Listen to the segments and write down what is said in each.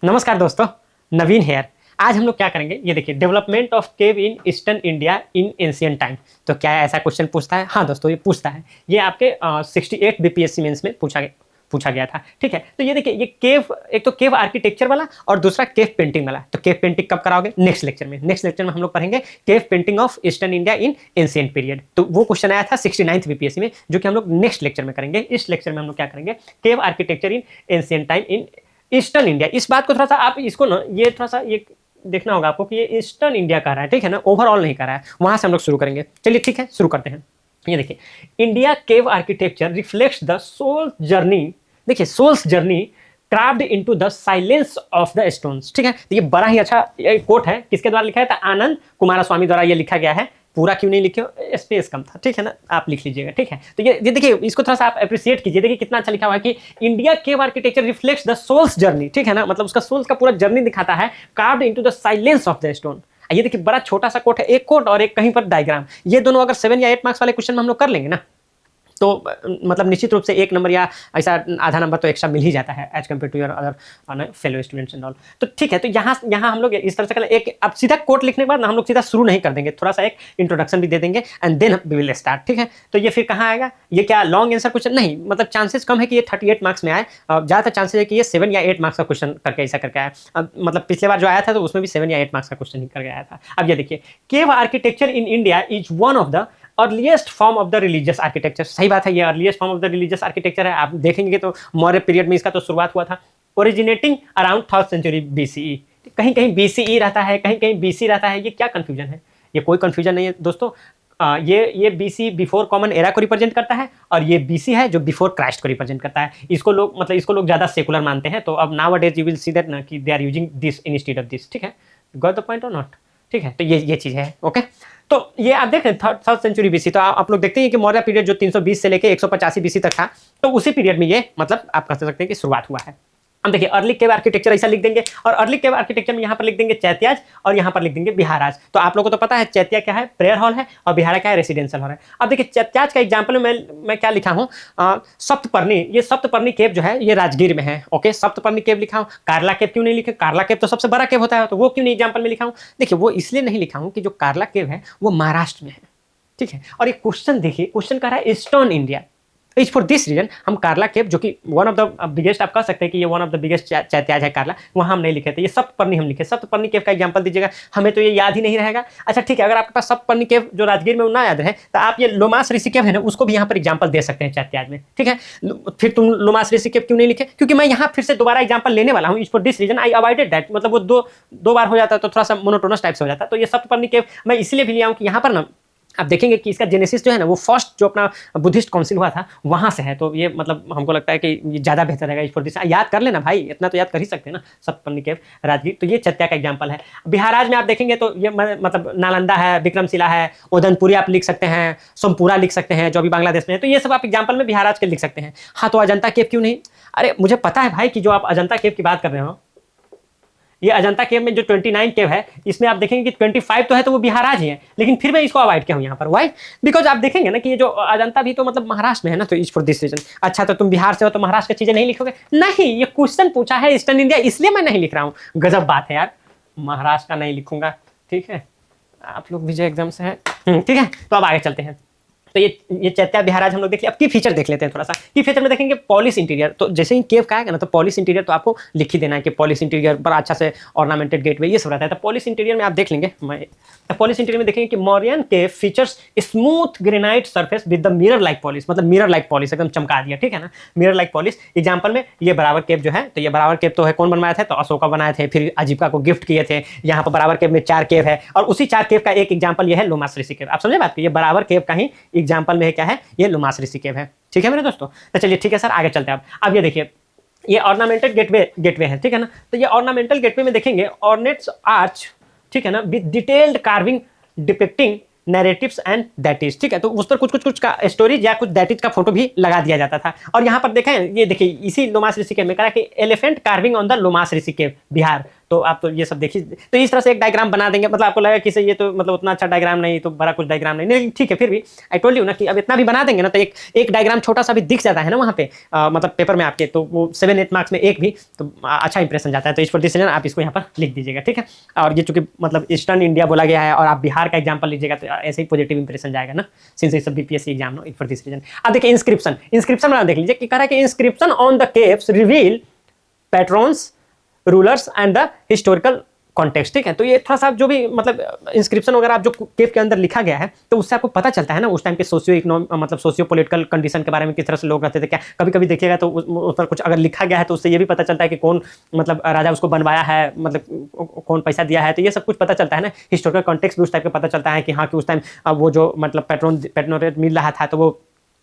नमस्कार दोस्तों, नवीन हेयर। आज हम लोग क्या करेंगे, ये देखिए, development of cave in eastern India in ancient time. तो क्या ऐसा क्वेश्चन पूछता है? हाँ दोस्तों, ये पूछता है। ये आपके 68 बीपीएससी मेंस में पूछा गया था। ठीक है, तो ये देखिए, ये केव, एक तो केव आर्किटेक्चर वाला और दूसरा केव पेंटिंग वाला। तो केव पेंटिंग कब कराओगे? नेक्स्ट लेक्चर में। नेक्स्ट लेक्चर में हम लोग पढ़ेंगे cave painting of eastern India in ancient period. तो वो क्वेश्चन आया था 69th बीपीएससी में, जो कि हम लोग नेक्स्ट लेक्चर में करेंगे। इस लेक्चर में हम लोग क्या करेंगे, cave architecture in ancient time in eastern India. इस बात को थोड़ा सा आप इसको ना, ये थोड़ा सा ये देखना होगा आपको कि ये ईस्टर्न इंडिया का रहा है, ठीक है ना, ओवरऑल नहीं कर रहा है। वहां से हम लोग शुरू करेंगे। चलिए ठीक है, शुरू करते हैं। ये देखिए, India cave architecture reflects the soul journey. देखिए, souls journey crafted into the silence of the stones. ठीक है, तो ये बड़ा ही अच्छा कोट है। किसके द्वारा लिखा है? था आनंद कुमारस्वामी द्वारा ये लिखा गया है। पूरा क्यों नहीं लिखे, स्पेस कम था, ठीक है ना, आप लिख लीजिएगा। ठीक है, तो ये देखिए, इसको थोड़ा सा आप अप्रिशिएट कीजिए। देखिए कितना अच्छा लिखा हुआ है कि India cave architecture reflects the soul's journey. ठीक है ना, मतलब उसका सोल्स का पूरा जर्नी दिखाता है, carved into the silence of the stone. ये देखिए, बड़ा छोटा सा कोट है, एक कोट और एक कहीं पर डायग्राम। ये दोनों अगर 7 या 8 मार्क्स वाले क्वेश्चन में हम लोग कर लेंगे ना, तो मतलब निश्चित रूप से 1 नंबर या ऐसा आधा नंबर तो एक्स्ट्रा मिल ही जाता है as compare to your other fellow students and all. तो ठीक है, तो यहाँ हम लोग इस तरह से करें। एक अब सीधा कोट लिखने के बाद ना हम लोग सीधा शुरू नहीं कर देंगे, थोड़ा सा एक इंट्रोडक्शन भी दे देंगे and then we will start. ठीक है, तो ये फिर कहाँ आएगा? ये क्या लॉन्ग आंसर क्वेश्चन नहीं, मतलब चांसेस कम है कि ये 38 मार्क्स में आए। ज़्यादातर चांसेस है कि ये 7 या 8 मार्क्स का क्वेश्चन करके ऐसा करके आया। मतलब पिछले बार जो आया था तो उसमें भी 7 या 8 मार्क्स का क्वेश्चन ही करके आया था। अब ये देखिए, cave architecture in India is one of the earliest form of the religious architecture. सही बात है, ये earliest form of the religious architecture है। आप देखेंगे तो मौर्य पीरियड में इसका तो शुरुआत हुआ था, originating around 3rd century BCE. कहीं कहीं बीसीई रहता है, कहीं कहीं बीसी रहता है। ये क्या कंफ्यूजन है? ये कोई कंफ्यूजन नहीं है दोस्तों। ये बीसी बिफोर कॉमन एरा को रिप्रेजेंट करता है और ये बीसी है जो बिफोर क्राइस्ट को रिप्रेजेंट करता है। इसको लोग ज्यादा सेकुलर मानते हैं। तो अब now days you will see that ना कि they are using this instead of this. ठीक है, गॉट द पॉइंट और नॉट? ठीक है, तो ये चीज है। ओके, तो ये आप देख रहे हैं 3rd सेंचुरी बीसी। तो आप लोग देखते हैं कि मौर्य पीरियड जो 320 से लेके 185 बीसी तक था, तो उसी पीरियड में ये मतलब आप कह सकते हैं कि शुरुआत हुआ है। हम देखिए, अर्ली केव आर्किटेक्चर ऐसा लिख देंगे, और अर्ली केव आर्किटेक्चर में यहाँ पर लिख देंगे चैत्याज और यहाँ पर लिख देंगे बिहाराज। तो आप लोगों को तो पता है चैत्या क्या है, प्रेयर हॉल है, और बिहारा क्या है, रेसिडेंशियल हॉल है। अब देखिए, चैत्याज का एग्जाम्पल में मैं क्या लिखा हूँ, सप्तपर्णी। ये सप्तपर्णी केव जो है ये राजगीर में है। ओके, सप्तपर्णी केव लिखा हूँ। कार्ला केव क्यों नहीं लिखे? कार्ला केव तो सबसे बड़ा केव होता है, तो वो क्यों नहीं एग्जाम्पल में लिखा हूँ? देखिए, वो इसलिए नहीं लिखा हूँ कि जो कार्ला केव है वो महाराष्ट्र में है। ठीक है, और ये क्वेश्चन देखिए, क्वेश्चन कह रहा है eastern India. Is for this reason हम कार्ला केव, जो कि वन ऑफ द बिगेस्ट, आप कह सकते हैं कि ये one of the biggest chaityas है कार्ला, वहाँ हम नहीं लिखे थे। ये सप्तपर्णी हम लिखे। सप्तपर्णी केव का एग्जांपल दीजिएगा, हमें तो ये याद ही नहीं रहेगा। अच्छा ठीक है, अगर आपके पास सप्तपर्णी केव जो राजगीर में ना याद रहे, तो आप ये लोमास ऋषि केव है ना, उसको भी यहाँ पर एग्जाम्पल दे सकते हैं चैत्याज में। ठीक है, फिर तुम लोमास ऋषि केव क्यों नहीं लिखे? क्योंकि मैं यहाँ फिर से दोबारा एग्जाम्पल लेने वाला हूँ। Is for this reason I avoided that. मतलब वो दो बार हो जाता है तो थोड़ा सा मोनोटोनस टाइप से हो जाता है। तो ये सप्तपर्णी केव मैं इसलिए भी लिया हूँ कि यहाँ पर ना आप देखेंगे कि इसका जेनेसिस जो है ना, वो फर्स्ट जो अपना बुद्धिस्ट काउंसिल हुआ था वहाँ से है। तो ये मतलब हमको लगता है कि ये ज़्यादा बेहतर रहेगा। इस पर याद कर लेना भाई, इतना तो याद कर ही सकते हैं ना, सप्तपर्णी केव राजगीर। तो ये चैत्या का एग्जाम्पल है। बिहाराज में आप देखेंगे तो ये मतलब नालंदा है, विक्रमशिला है, ओदनपुरी आप लिख सकते हैं, सोमपुरा लिख सकते हैं जो अभी बांग्लादेश में है। तो ये सब आप एग्जाम्पल में बिहाराज के लिख सकते हैं। हाँ, तो अजंता केव क्यों नहीं? अरे मुझे पता है भाई कि जो आप अजंता केव की बात कर रहे हो, ये अजंता केव में जो 29 केव है, इसमें आप देखेंगे कि 25 तो है, तो वो बिहाराज ही है। लेकिन फिर मैं इसको अवॉइड किया हूँ यहाँ पर। वाई? बिकॉज आप देखेंगे ना कि ये जो अजंता भी तो मतलब महाराष्ट्र में है ना, तो इज फॉर दिस रीजन। अच्छा, तो तुम बिहार से हो तो महाराष्ट्र की चीजें नहीं लिखोगे? नहीं, ये क्वेश्चन पूछा है ईस्टर्न इंडिया, इसलिए मैं नहीं लिख रहा हूँ। गजब बात है यार, महाराष्ट्र का नहीं लिखूंगा। ठीक है, आप लोग विजय एग्जाम से है। ठीक है, तो अब आगे चलते हैं। तो ये चैत्या बिहाराज हम लोग देख लिया। अब की फीचर देख लेते हैं थोड़ा सा। की फीचर में देखेंगे पॉलिश इंटीरियर। तो जैसे ही केव का आएगा ना, तो पॉलिश इंटीरियर तो आपको लिख ही देना है कि पॉलिश इंटीरियर बड़ा अच्छा से ऑर्नामेंटेड गेटवे ये सब रहता है। तो पॉलिश इंटीरियर में आप देख लेंगे, तो पॉलिश इंटीरियर में देखेंगे कि Mauryan cave features smooth granite surface with the mirror like polish. मतलब मिरर लाइक पॉलिश एकदम चमका दिया। ठीक है ना, मिरर लाइक पॉलिश। एग्जाम्पल में ये बराबर केव जो है, तो ये बराबर केव तो है कौन बनवाया था? तो अशोका बनाए थे, फिर अजीविका को गिफ्ट किए थे। यहाँ पर बराबर केव में 4 केव है, और उसी 4 केव का एक एग्जाम्पल ये है लोमास ऋषि केव। आप समझे बात? ये बराबर केव का ही एग्जाम्पल में क्या है, ये लोमास ऋषि केव है। ठीक है मेरे दोस्तों, तो चलिए ठीक है सर, आगे चलते हैं। अब ये देखिए, ये ऑर्नामेंटल गेटवे है। ठीक है ना, तो ये ऑर्नामेंटल गेटवे में देखेंगे ऑर्नेट्स आर्च। ठीक है ना, with detailed carving depicting narratives and that is. ठीक है, तो उस पर कुछ का स्टोरीज या कुछ दैटिज का फोटो भी लगा दिया जाता था। और यहाँ पर देखें, ये देखिए इसी लोमास ऋषि केव में कहा कि elephant carving on the Lomas Rishi cave Bihar. तो आप तो ये सब देखिए, तो इस तरह से एक डायग्राम बना देंगे, मतलब आपको लगेगा कि ये तो मतलब उतना अच्छा डायग्राम नहीं, तो बड़ा कुछ डायग्राम नहीं, ठीक है, फिर भी आई टोल्ड यू ना कि अब इतना भी बना देंगे ना तो एक डायग्राम छोटा सा भी दिख जाता है ना वहाँ पे मतलब पेपर में आपके, तो वो 7-8 मार्क्स में एक भी तो अच्छा इंप्रेशन जाता है। तो इस फॉर दिस रीजन आप इसको यहाँ पर लिख दीजिएगा, ठीक है। और ये चूंकि मतलब ईस्टर्न इंडिया बोला गया है और आप बिहार का एग्जाम्पल लीजिएगा तो ऐसे ही पॉजिटिव इंप्रेशन जाएगा ना, since it's BPSC exam no, for this reason. अब देखिए इंस्क्रिप्शन में देख लीजिए कि कह रहा है कि inscription on the caves reveal patrons, rulers and the historical context, ठीक है। तो ये थोड़ा सा जो भी मतलब इंस्क्रिप्शन वगैरह आप जो केव के अंदर लिखा गया है तो उससे आपको पता चलता है ना उस टाइम के सोशियो इकोनॉमिक मतलब सोशियो पॉलिटिकल कंडीशन के बारे में, किस तरह से लोग रहते थे, क्या कभी कभी देखिएगा तो उस पर कुछ अगर लिखा गया है तो उससे ये भी पता चलता है कि कौन मतलब राजा उसको बनवाया है, मतलब कौन पैसा दिया है, तो ये सब कुछ पता चलता है ना। हिस्टोरिकल कॉन्टेक्स्ट भी उस टाइप का पता चलता है कि हाँ कि उस टाइम वो जो मतलब पेट्रोनेट मिल रहा था तो वो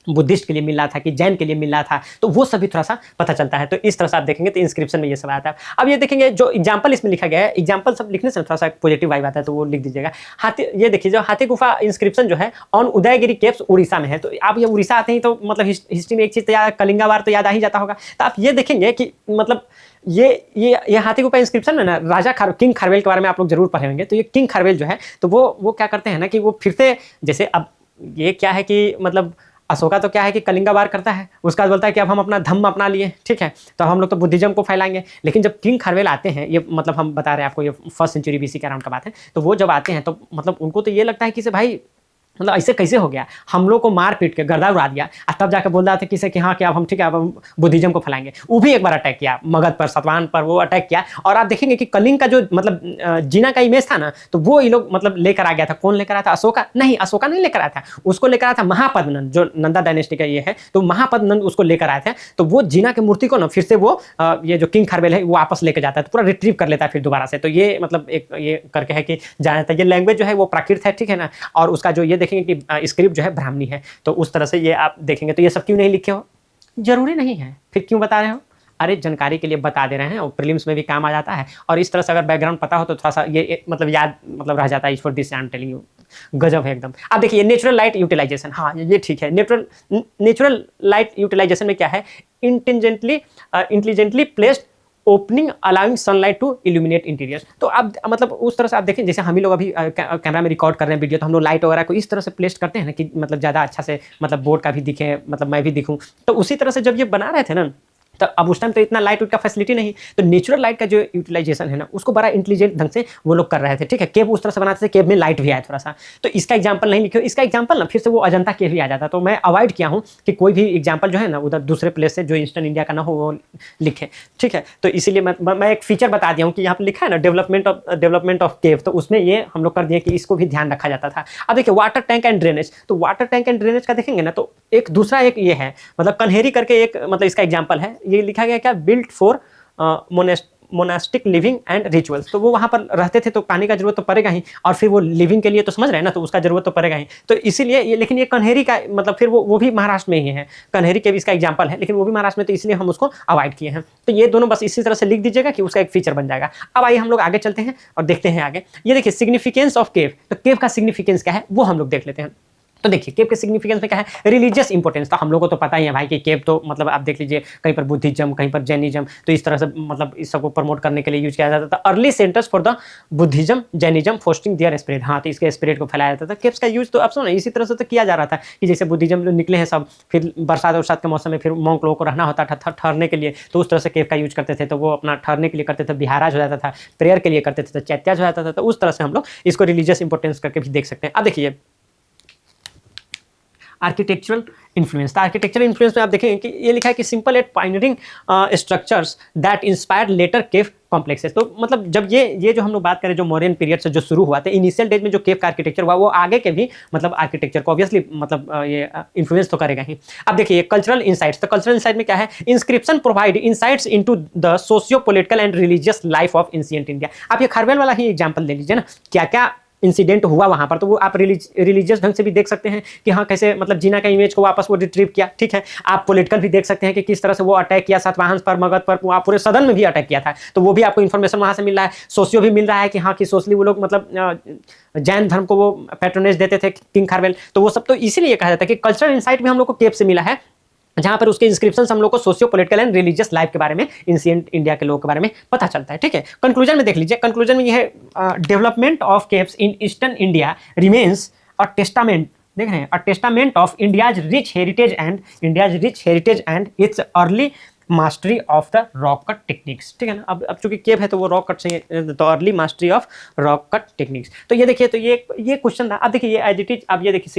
बुद्धिस्ट के लिए मिल रहा था कि जैन के लिए मिल रहा था, तो वो सभी थोड़ा सा पता चलता है। तो इस तरह से आप देखेंगे तो इंस्क्रिप्शन में ये सब आता है। अब ये देखेंगे जो एग्जाम्पल इसमें लिखा गया है, एग्जाम्पल सब लिखने से थोड़ा सा पॉजिटिव वाइब आता है, तो वो लिख दीजिएगा। हाथी, ये देखिए जो हाथी गुफा इंस्क्रिप्शन जो है ऑन उदयगिरी केव्स उड़ीसा में है। तो आप ये उड़ीसा आते हैं तो मतलब हिस्ट्री में एक चीज तो याद, कलिंगा वार तो याद आ ही जाता होगा। तो आप ये देखेंगे कि मतलब ये हाथी गुफा इंस्क्रिप्शन में ना राजा किंग खारवेल के बारे में आप लोग जरूर पढ़े होंगे। तो ये किंग खारवेल जो है तो वो क्या करते हैं ना कि वो फिर से जैसे अब ये क्या है कि मतलब अशोका तो क्या है कि कलिंगा वार करता है, उसका बोलता है कि अब हम अपना धम्म अपना लिए, ठीक है, तो हम लोग तो बुद्धिज्म को फैलाएंगे। लेकिन जब किंग खारवेल आते हैं, ये मतलब हम बता रहे हैं आपको, ये 1st सेंचुरी बीसी के अराउंड का बात है, तो वो जब आते हैं तो मतलब उनको तो ये लगता है कि भाई मतलब ऐसे कैसे हो गया, हम लोग को मार पीट के गर्दा उड़ा दिया, तब जाकर बोल रहा था किसे कि हाँ कि अब हम ठीक है अब हम बुद्धिज्म को फैलाएंगे। वो भी एक बार अटैक किया मगध पर, सतवाहन पर वो अटैक किया। और आप देखेंगे कि कलिंग का जो मतलब जीना का इमेज था ना तो वो ये लोग मतलब लेकर आ गया था। कौन लेकर आया था? अशोका नहीं, अशोका नहीं लेकर आया था, उसको लेकर आया था महापद्मनंद, जो नंदा डायनेस्टी का ये है, तो महापद्मनंद उसको लेकर आया था। तो वो जीना की मूर्ति को ना फिर से वो ये जो किंग खारवेल है वो वापस लेकर जाता है, तो पूरा रिट्रीव कर लेता है फिर दोबारा से। तो ये मतलब एक ये करके है कि जाना था। ये लैंग्वेज जो है वो प्राकृत है, ठीक है ना। और उसका जो ये देखेंगे कि स्क्रिप्ट जो है ब्राह्मणी है, तो उस तरह से ये आप देखेंगे। तो ये सब क्यों नहीं लिखे हो? जरूरी नहीं है, फिर क्यों बता रहे हो? अरे जानकारी के लिए बता दे रहे हैं, और प्रीलिम्स में भी काम आ जाता है। और इस तरह से अगर बैकग्राउंड पता हो तो थोड़ा सा ये मतलब याद मतलब रह जाता है। For this I am telling you, गजब है एकदम। अब देखिए नेचुरल लाइट यूटिलाइजेशन, हाँ ये ठीक है। नेचुरल लाइट यूटिलाइजेशन में क्या है? Intelligently placed opening allowing sunlight to illuminate interior. तो आप मतलब उस तरह से आप देखें, जैसे हम ही लोग अभी कैमरा में रिकॉर्ड कर रहे हैं वीडियो, तो हम लोग लाइट वगैरह को इस तरह से प्लेस करते हैं ना कि मतलब ज़्यादा अच्छा से मतलब बोर्ड का भी दिखे, मतलब मैं भी दिखूं। तो उसी तरह से जब ये बना रहे थे ना, तो अब उस टाइम तो इतना लाइट का फैसिलिटी नहीं, तो नेचुरल लाइट का जो यूटिलाइजेशन है ना उसको बड़ा इंटेलिजेंट ढंग से वो लोग कर रहे थे, ठीक है। केव उस तरह से बनाते थे, केव में लाइट भी आया थोड़ा सा। तो इसका एग्जांपल नहीं लिखे, इसका एग्जांपल ना फिर से वो अजंता केव ही आ जाता। तो मैं अवॉइड किया हूँ कि कोई भी एग्जांपल जो है ना उधर दूसरे प्लेस से जो ईस्टर्न इंडिया का ना हो वो लिखे, ठीक है। तो इसीलिए मैं एक फीचर बता दिया हूँ कि यहाँ पर लिखा है ना डेवलपमेंट ऑफ केव, तो उसमें ये हम लोग कर दिए कि इसको भी ध्यान रखा जाता था। अब देखिए वाटर टैंक एंड ड्रेनेज, तो वाटर टैंक एंड ड्रेनेज का देखेंगे ना तो एक दूसरा एक ये है मतलब कन्हेरी करके एक मतलब इसका एग्जाम्पल है। ये लिखा गया क्या? Built for monastic living and rituals. तो वो वहाँ पर रहते थे तो पानी का जरूरत तो पड़ेगा ही, और फिर वो लिविंग के लिए तो समझ रहे हैं ना, तो उसका जरूरत तो पड़ेगा ही। तो इसीलिए ये, लेकिन ये कन्हेरी का मतलब फिर वो भी महाराष्ट्र में ही है, कन्हेरी के भी इसका एग्जाम्पल है, लेकिन वो भी महाराष्ट्र में, तो इसलिए हम उसको अवॉइड किए हैं। तो ये दोनों बस इसी तरह से लिख दीजिएगा कि उसका एक फीचर बन जाएगा। अब आइए हम लोग आगे चलते हैं और देखते हैं आगे। ये देखिए सिग्निफिकेंस ऑफ केव, तो केव का सिग्निफिकेंस क्या है वो हम लोग देख लेते हैं। तो देखिए केव के सिग्निफिकेंस में क्या है? Religious importance. तो हम लोगों को तो पता ही है भाई कि केव तो मतलब आप देख लीजिए कहीं पर बुद्धिज्म, कहीं पर जैनिज्म, तो इस तरह से मतलब इस सबको प्रमोट करने के लिए यूज किया जाता था। Early centres for the Buddhism Jainism fostering their spirit, हाँ तो इसके स्पिरिट को फैलाया जाता था। केव्स का यूज तो अब सुनो इसी तरह से तो किया जा रहा था कि जैसे बुद्धिज्म जो निकले हैं सब, फिर बरसात के मौसम में फिर मॉन्क लोगों को रहना होता था ठहरने के लिए, तो उस तरह से केव का यूज करते थे। तो वो अपना ठहरने के लिए करते थे, बिहाराज हो जाता था, प्रेयर के लिए करते थे, तो चैत्याज हो जाता था। तो उस तरह से हम लोग इसको रिलीजियस इंपोर्टेंस करके भी देख सकते हैं। अब देखिए आर्किटेक्चरल इन्फ्लुएंस, तो आर्किटेक्चरल इन्फ्लुएंस में आप देखेंगे कि ये लिखा है कि simple yet pioneering structures that inspired later cave complexes. तो मतलब जब ये जो हम लोग बात करें जो मौर्यन पीरियड से जो शुरू हुआ था, इनिशियल डेज में जो केव का आर्किटेक्चर हुआ वो आगे के भी मतलब आर्किटेक्चर को ऑब्वियसली मतलब ये इन्फ्लुएंस तो करेगा ही। अब देखिए कल्चरल इंसाइट्स, तो कल्चरल इंसाइट में क्या है? Inscription provide insights into the socio political and religious life of ancient India. आप ये खारवेल वाला ही एग्जाम्पल ले लीजिए ना, क्या क्या इंसिडेंट हुआ वहां पर, तो वो आप रिलीजियस ढंग से भी देख सकते हैं कि हाँ कैसे मतलब जीना का इमेज को वापस वो रिट्रीव किया, ठीक है। आप पॉलिटिकल भी देख सकते हैं कि किस तरह से वो अटैक किया सातवाहन पर, मगध पर, वो पूरे सदन में भी अटैक किया था, तो वो भी आपको इन्फॉर्मेशन वहां से मिल रहा है। सोशियो भी मिल रहा है कि हाँ कि सोशली वो लोग मतलब जैन धर्म को वो पैट्रोनेज देते थे किंग खारवेल। तो वो सब तो इसीलिए कहा जाता है कि कल्चरल इंसाइट भी हम लोग को केव से मिला है। जहाँ पर उसके इंस्क्रिप्शन हम लोग को socio political and religious life के बारे में, एंशिएंट इंडिया के लोगों के बारे में पता चलता है। ठीक है, कंक्लूजन में देख लीजिए, कंक्लूजन में ये है, development of caves in eastern India remains a testament, देख रहे हैं, a testament of India's rich heritage and its early mastery of the rock cut techniques. ठीक है ना, अब चूंकि केव है तो वो रॉक कट से, तो early mastery of rock cut techniques. तो ये देखिए, तो ये क्वेश्चन था। अब देखिए ये एज इट इज, अब ये देखिए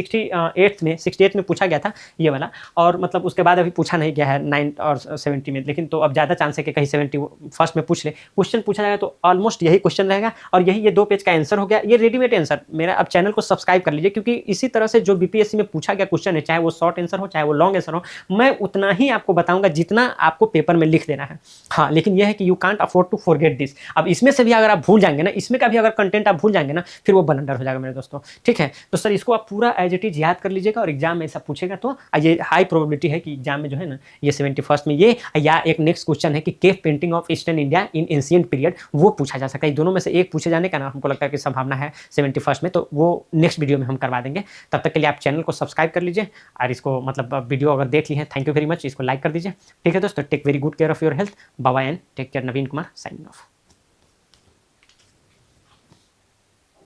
68 में पूछा गया था ये वाला, और मतलब उसके बाद अभी पूछा नहीं गया है 9 और 70 में, लेकिन तो अब ज़्यादा चांस है कि कहीं 71st में पूछ ले। क्वेश्चन पूछा जाएगा तो ऑलमोस्ट यही क्वेश्चन रहेगा, और यही ये 2 पेज का आंसर हो गया, ये रेडीमेड आंसर। मेरा अब चैनल को सब्सक्राइब कर लीजिए, क्योंकि इसी तरह से जो बीपीएससी में पूछा गया क्वेश्चन है, चाहे वो शॉर्ट आंसर हो चाहे वो लॉन्ग आंसर हो, मैं उतना ही आपको बताऊंगा जितना आपको पेपर में लिख देना है। हाँ, लेकिन यह है कि you can't afford to forget this. अब इसमें से भी अगर आप भूल जाएंगे ना, इसमें का भी अगर कंटेंट आप भूल जाएंगे ना, फिर वो बलंडर हो जाएगा मेरे दोस्तों। ठीक है, तो सर इसको आप पूरा एज इट इज याद कर लीजिएगा, और एग्जाम में ऐसा पूछेगा तो ये हाई प्रोबेबिलिटी है कि एग्जाम में जो है ना, ये 71st में ये, या एक नेक्स्ट क्वेश्चन है कि cave painting of eastern India in ancient period, वो पूछा जा सकता है। दोनों में से एक पूछे जाने का ना हमको लगता है कि संभावना है 71st में, तो वो नेक्स्ट वीडियो में हम करवा देंगे। तब तक के लिए आप चैनल को सब्सक्राइब कर लीजिए, और इसको मतलब वीडियो अगर देख ली है, थैंक यू वेरी मच, इसको लाइक कर दीजिए। ठीक है दोस्तों, take very good care of your health. Bye and take care. Naveen Kumar signing of.